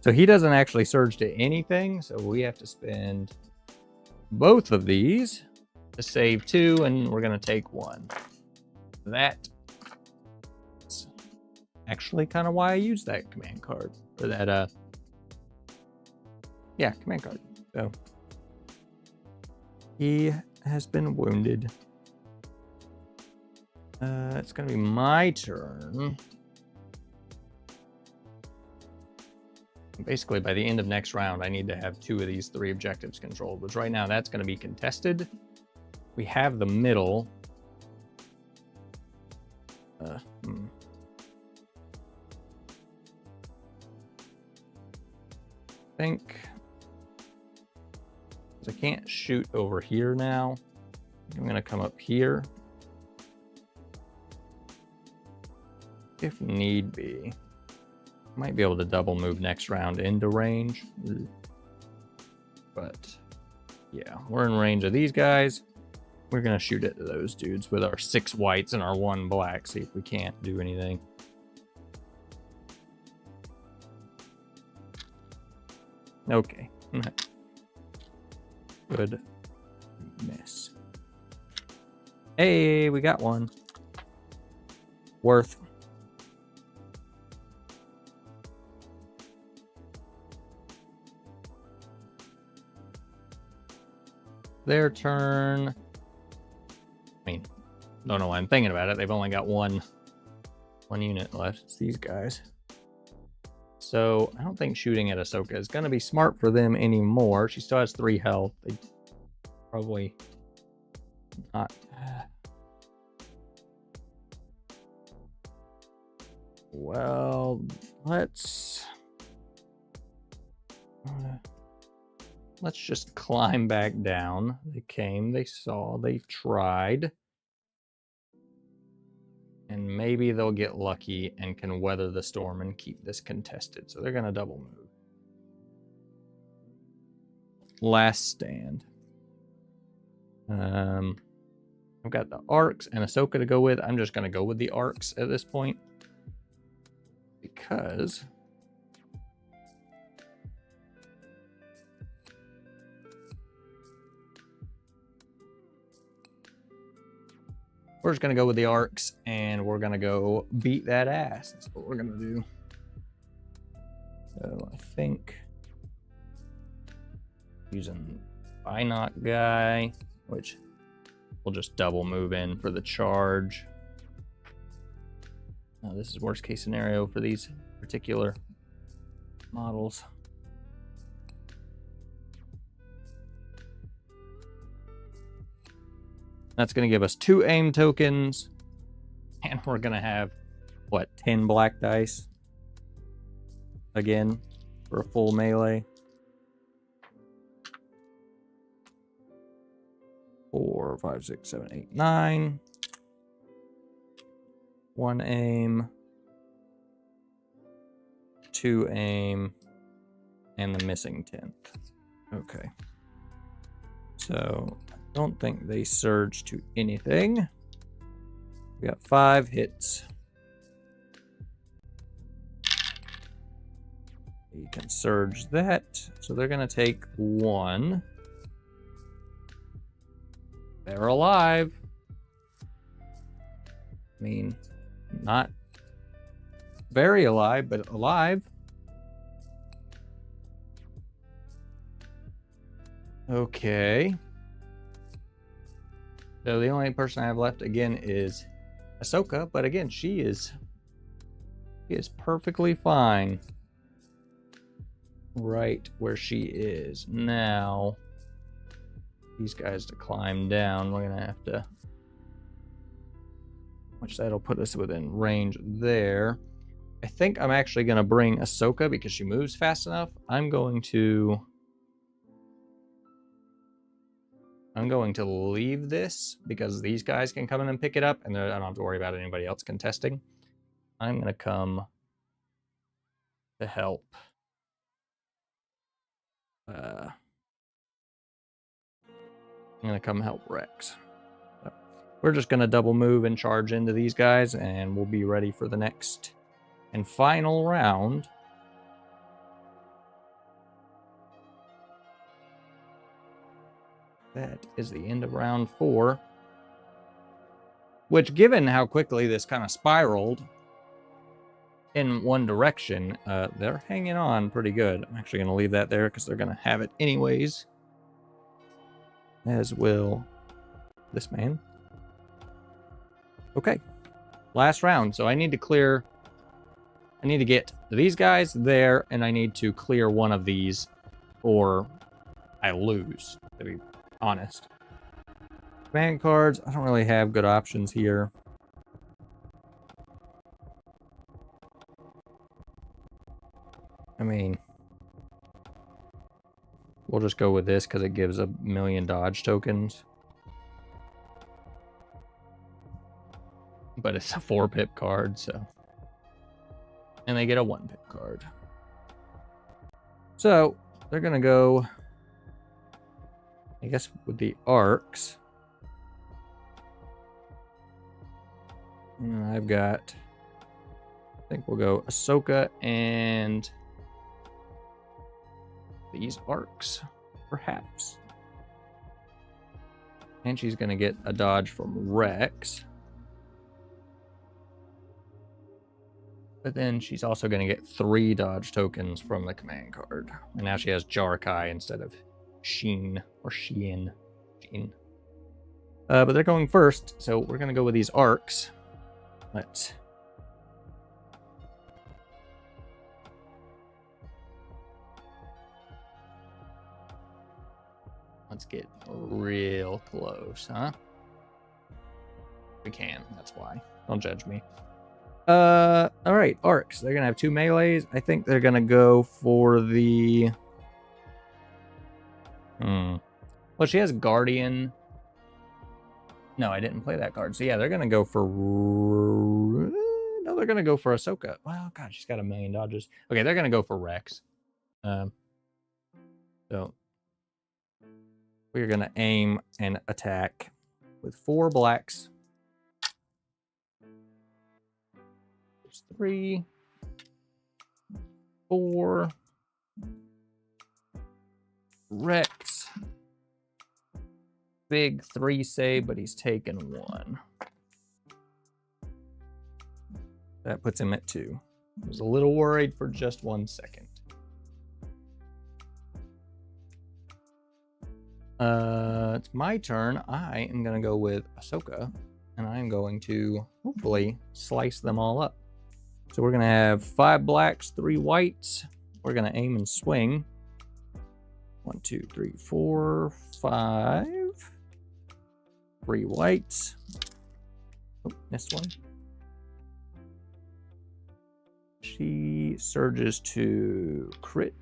So he doesn't actually surge to anything, so we have to spend both of these to save 2, and we're going to take 1. That's actually kind of why I used that command card, or that, yeah, command card. So he has been wounded. It's gonna be my turn. Basically, by the end of next round, I need to have 2 of these 3 objectives controlled, which right now that's gonna be contested. We have the middle. I think I can't shoot over here now. I'm gonna come up here if need be. Might be able to double move next round into range, but yeah, we're in range of these guys. We're gonna shoot at those dudes with our 6 whites and our 1 black, see if we can't do anything. Okay. Good miss. Hey, we got one. Worth. Their turn. I mean, don't know why I'm thinking about it. They've only got one unit left. It's these guys. So I don't think shooting at Ahsoka is going to be smart for them anymore. She still has 3 health. They probably not. Well, let's just climb back down. They came, they saw, they tried. And maybe they'll get lucky and can weather the storm and keep this contested. So they're going to double move. Last stand. I've got the arcs and Ahsoka to go with. I'm just going to go with the arcs at this point. Because we're just going to go with the arcs and we're going to go beat that ass. That's what we're going to do. So I think using Binoc guy, which we'll just double move in for the charge. Now, this is worst case scenario for these particular models. That's going to give us 2 aim tokens. And we're going to have, what, 10 black dice? Again, for a full melee. 4, 5, 6, 7, 8, 9. 1 aim. 2 aim. And the missing 10th. Okay. So I don't think they surge to anything. We got 5 hits. You can surge that. So they're going to take 1. They're alive. I mean, not very alive, but alive. Okay. So the only person I have left again is Ahsoka, but again, she is perfectly fine right where she is. Now, these guys to climb down, we're gonna have to, which that'll put us within range there. I think I'm actually gonna bring Ahsoka because she moves fast enough. I'm going to leave this because these guys can come in and pick it up and I don't have to worry about anybody else contesting. I'm going to come to help. I'm going to come help Rex. So we're just going to double move and charge into these guys and we'll be ready for the next and final round. That is the end of round 4. Which, given how quickly this kind of spiraled in one direction, they're hanging on pretty good. I'm actually going to leave that there because they're going to have it anyways. As will this man. Okay. Last round, so I need to clear... I need to get these guys there, and I need to clear one of these, or I lose, to be honest. Command cards, I don't really have good options here. I mean, we'll just go with this because it gives 1,000,000 dodge tokens. But it's a 4-pip card, so... And they get a 1-pip card. So, they're going to go... I guess with the arcs. And I've got... I think we'll go Ahsoka and... these arcs, perhaps. And she's going to get a dodge from Rex. But then she's also going to get 3 dodge tokens from the command card. And now she has Jarkai instead of Sheen or Sheen. Sheen. But they're going first, so we're going to go with these arcs. Let's get real close, huh? We can, that's why. Don't judge me. Alright, arcs. They're gonna have 2 melees. I think they're gonna go for the... Well, she has Guardian. No, I didn't play that card. So yeah, they're gonna go for... No, they're gonna go for Ahsoka. Well, God, she's got 1,000,000 dodges. Okay, they're gonna go for Rex. So... we're going to aim and attack with 4 blacks. There's 3, 4. Rex. Big 3 save, but he's taken 1. That puts him at 2. I was a little worried for just 1 second. It's my turn. I am going to go with Ahsoka, and I'm going to hopefully slice them all up. So we're going to have 5 blacks, 3 whites. We're going to aim and swing. 1, 2, 3, 4, 5. 3 whites. Oh, missed one. She surges to crit.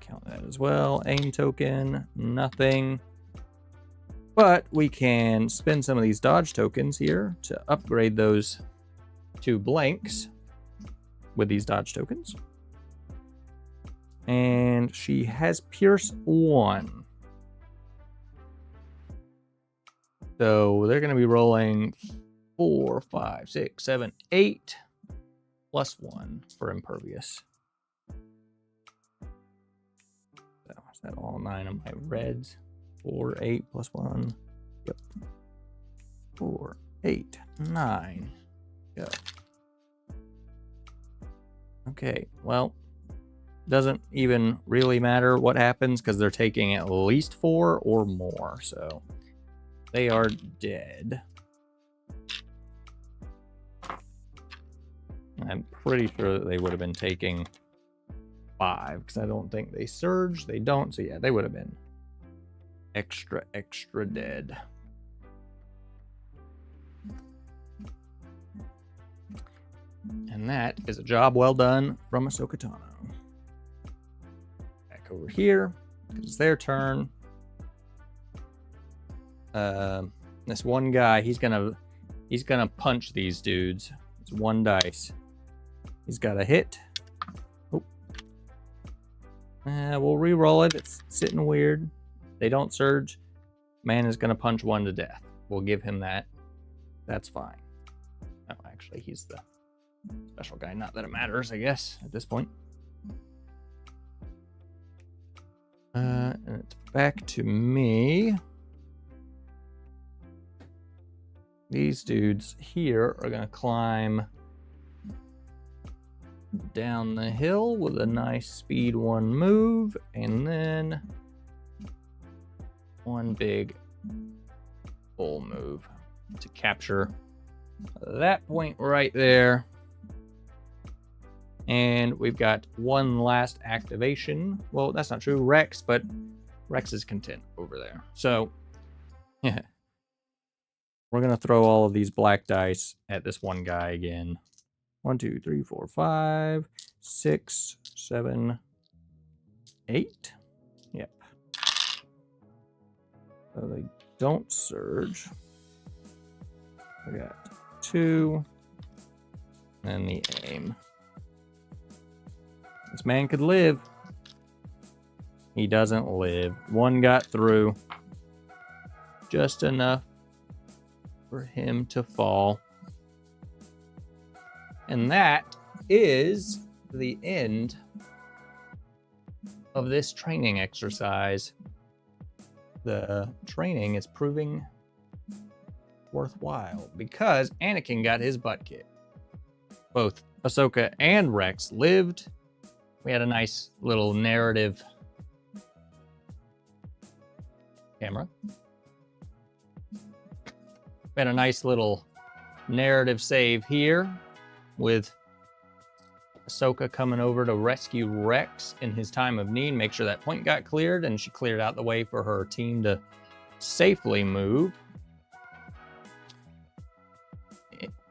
Count that as well. Aim token, nothing. But we can spend some of these dodge tokens here to upgrade those 2 blanks with these dodge tokens. And she has Pierce 1. So they're going to be rolling 4, 5, 6, 7, 8 plus 1 for impervious. Is that all 9 of my reds? 4, 8 plus 1. Yep. 4, 8, 9. Go. Okay, well, doesn't even really matter what happens because they're taking at least 4 or more, so they are dead. I'm pretty sure that they would have been taking 5 because I don't think they surge. They don't, so yeah, they would have been extra dead. And that is a job well done from Ahsoka Tano. Back over here, it's their turn. This one guy, he's gonna punch these dudes. It's 1 dice. He's got a hit. Oh. We'll re-roll it. It's sitting weird. They don't surge. Man is gonna punch 1 to death. We'll give him that. That's fine. Oh, actually, he's the special guy. Not that it matters, I guess, at this point. And it's back to me. These dudes here are going to climb down the hill with a nice speed 1 move, and then 1 big full move to capture that point right there. And we've got one last activation. Well, that's not true, Rex, but Rex is content over there. So, yeah. We're going to throw all of these black dice at this one guy again. 1, 2, 3, 4, 5, 6, 7, 8. Yep. So they don't surge. We got 2. And the aim. This man could live. He doesn't live. One got through. Just enough for him to fall. And that is the end of this training exercise. The training is proving worthwhile because Anakin got his butt kicked. Both Ahsoka and Rex lived. We had a nice little narrative camera. We had a nice little narrative save here with Ahsoka coming over to rescue Rex in his time of need, make sure that point got cleared, and she cleared out the way for her team to safely move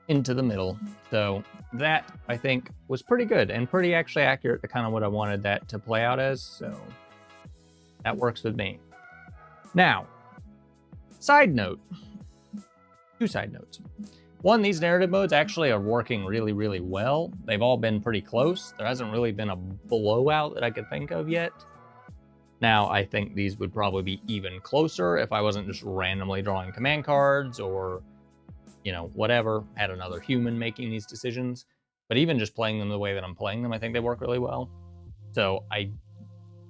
into the middle. So that, I think, was pretty good and pretty actually accurate to kind of what I wanted that to play out as. So that works with me. Now, side note. 2 side notes. One, these narrative modes actually are working really, really well. They've all been pretty close. There hasn't really been a blowout that I could think of yet. Now, I think these would probably be even closer if I wasn't just randomly drawing command cards or, you know, whatever, had another human making these decisions. But even just playing them the way that I'm playing them, I think they work really well. So I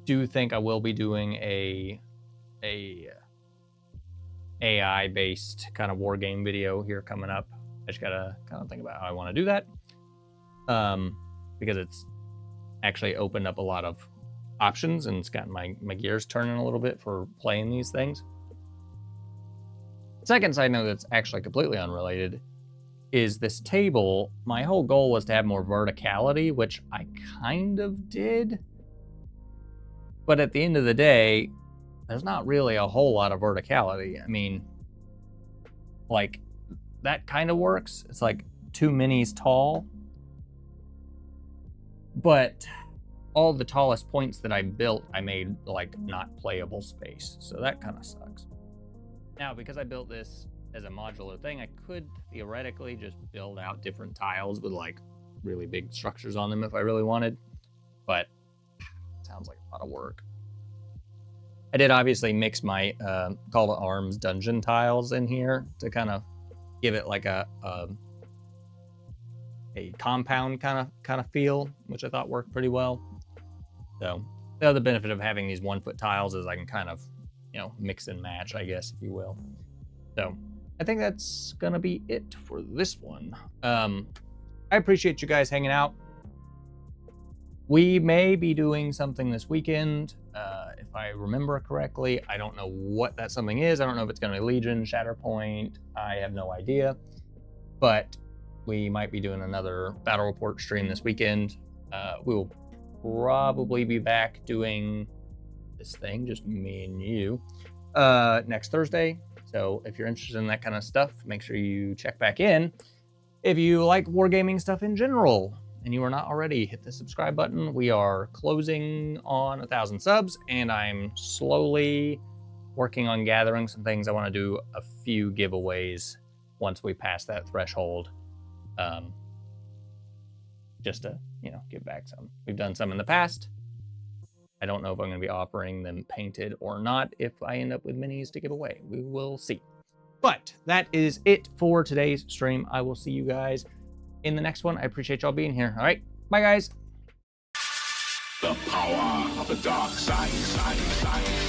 do think I will be doing a AI-based kind of war game video here coming up. I just gotta kind of think about how I want to do that, because it's actually opened up a lot of options and it's gotten my gears turning a little bit for playing these things. Second side note that's actually completely unrelated is this table. My whole goal was to have more verticality, which I kind of did, but at the end of the day, there's not really a whole lot of verticality. I mean, like, that kind of works. It's like 2 minis tall. But all the tallest points that I built, I made, like, not playable space. So that kind of sucks. Now, because I built this as a modular thing, I could theoretically just build out different tiles with, like, really big structures on them if I really wanted. But it sounds like a lot of work. I did obviously mix my Call to Arms dungeon tiles in here to kind of give it like a compound kind of feel, which I thought worked pretty well. So the other benefit of having these 1-foot tiles is I can kind of, you know, mix and match, I guess, if you will. So I think that's gonna be it for this one. I appreciate you guys hanging out. We may be doing something this weekend. If I remember correctly, I don't know what that something is. I don't know if it's going to be Legion, Shatterpoint. I have no idea. But we might be doing another battle report stream this weekend. We will probably be back doing this thing, just me and you, next Thursday. So if you're interested in that kind of stuff, make sure you check back in. If you like wargaming stuff in general, and you are not already, hit the subscribe button. We are closing on 1,000 subs, and I'm slowly working on gathering some things. I want to do a few giveaways once we pass that threshold, just to, you know, give back some. We've done some in the past. I don't know if I'm going to be offering them painted or not if I end up with minis to give away. We will see. But that is it for today's stream. I will see you guys in the next one. I appreciate y'all being here. All right, bye guys. The power of the dark side.